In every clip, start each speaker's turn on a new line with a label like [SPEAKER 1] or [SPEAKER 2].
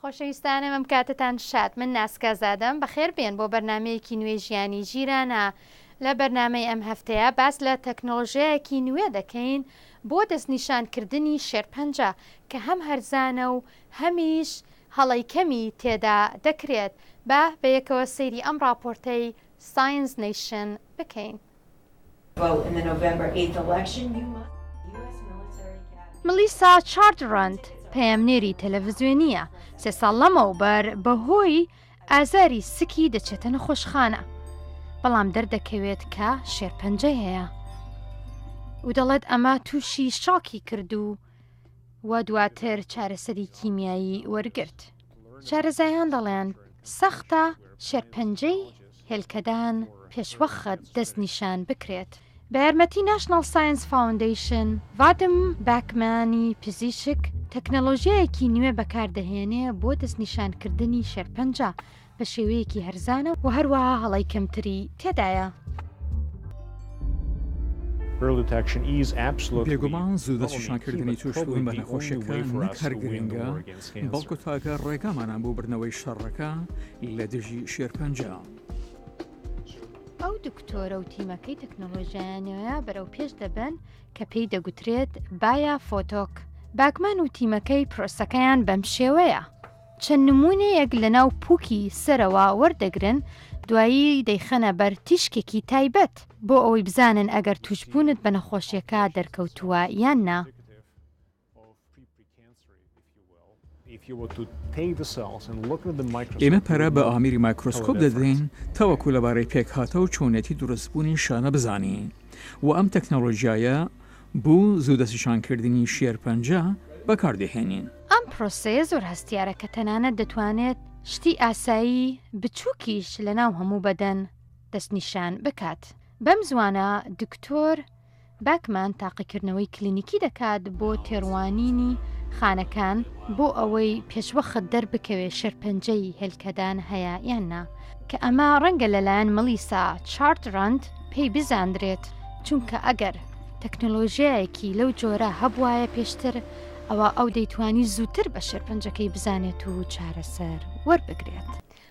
[SPEAKER 1] خۆشەویستانە ئەم کاتتان شاد من ناسکە زادەم بەخێر بێن بۆ بەرنمەیەکی نوێ ژیانی ژیرانە. لە بەرنمەی ئەم هەفتەیە باس لە تەکنۆلۆژیایەکی نوێ دەکەین بۆ دەستنیشانکردنی شێرپەنجە کە هەم هەرزانە و هەمیش هەڵی کەمی تێدا دەکرێت. بە یەکەوە سەیری ئەم راپۆرتەی ساینس نیشن بکەین. ملیسا چارتڕند پەیامنێری تەلەڤیزیۆنیە 3 ساڵ لەمەوبەر بەهۆی ئازاری سکی دەچێتە نەخۆشخانە، بەڵام دەردەکەوێت کە شێرپەنجە هەیە و دەڵێت ئەمە تووشی شاکی کرد و دواتر چارەسەری کیمیایی وەرگرت. چارەزایان دەڵێن سەختە شێرپەنجەی هێلکەدان پێشوەخت دەستنیشان بکرێت. بە یارمەتی ناشنال ساینس فاوندیشن ڤادم باکمانی پزیشک تەکنەلۆژیایەکی نوێ بەکاردەهێنێ بۆ دەستنیشانکردنی شێرپەنجە بە شێوەیەکی هەرزانە و هەروەها هەڵی کەمتری تێدایە.
[SPEAKER 2] بێگومان زوو دەستنیشانکردنی تووشبوون بە نەخۆشیەکان نەک هەر گرنگە، بەڵکو تاکە ڕێگامانان بۆ بردنەوەی شەڕەکە لە دژی شێرپەنجە.
[SPEAKER 1] ئەو دکتۆرە و تیمەکەی تەکنۆلۆژیانەوە بەرەو پێش دەبن کە پێی دەگوترێت بایا فۆتۆک. باکمان و تیمەکەی پرۆسەکەیان بەم شێوەیە. چەند نمونەیەک لەناو پووکی سەرەوە وەردەگرن، دوایی دەیخەنە بەر تیشکێکی تایبەت بۆ ئەوەی بزانن ئەگەر تووشبوونت بە نەخۆشیەکە دەرکەوتووە یان نا.
[SPEAKER 2] ئێمە پەرە بە ئامیری مایکرۆسکۆپ دەدەین تاوەکو لەبارەی پێکهاتە و چۆنێتی دروستبوونی شانە بزانین و ئەم تەکنەلۆژیایە بوو زوو دەستنیشانکردنی شێرپەنجە بەکاردەهێنین.
[SPEAKER 1] ئەم پرۆسەیە زۆر هەستیارە کە تەنانەت دەتوانێت شتی ئاسایی بچووکیش لە ناو هەموو بەدەن دەستنیشان بکات. بەم زوانە دکتۆر باکمان تاقیکردنەوەی کلینیکی دەکات بۆ تێڕوانینی خانەکان بۆ ئەوەی پێشوەخت دەربکەوێ شێرپەنجەی هێلکەدان هەیە یان نا، کە ئەمە ڕەنگە لەلایەن ملیسا چارتڕند پێی بزاندرێت، چونکە ئەگەر تەکنۆلۆژیایەکی لەو جۆرە هەبوایە پێشتر ئەوە ئەو دەیتوانی زووتر بە شێرپەنجەکەی بزانێت و چارەسەر وەربگرێت.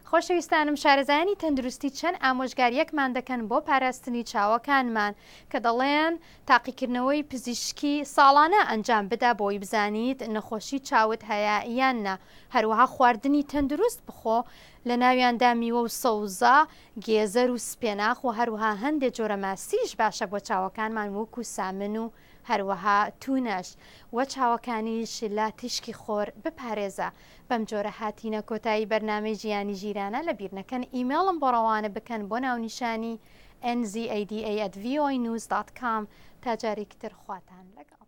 [SPEAKER 1] خۆشەویستانم، شارەزایانی تەندروستی چەند ئامۆژگاریەکمان دەکەن بۆ پاراستنی چاوەکانمان کە دەڵێن تاقیکردنەوەی پزیشکی ساڵانە ئەنجام بدا بۆی بزانیت نەخۆشی چاوت هەیە یان نا. هەروەها خواردنی تەندروست بخۆ، لە ناویاندا میوە و سەوزە، گێزەر و سپێناخ و هەروەها هەندێک جۆرە ماسیش باشە بۆ چاوەکانمان وەکو سامن و هەروەها تونەش وە چاوەکانیش لا تیشکی خۆر بپارێزە. بەم جۆرە هاتینە کۆتایی بەرنامەی ژیانی ژیرانە. لە بیر نەکەن ئیمێڵم بۆ ڕەوانە بکەن بۆ ناونیشانی nzada@voanews.com تا جارێکی تر خواتان لەگەڵ.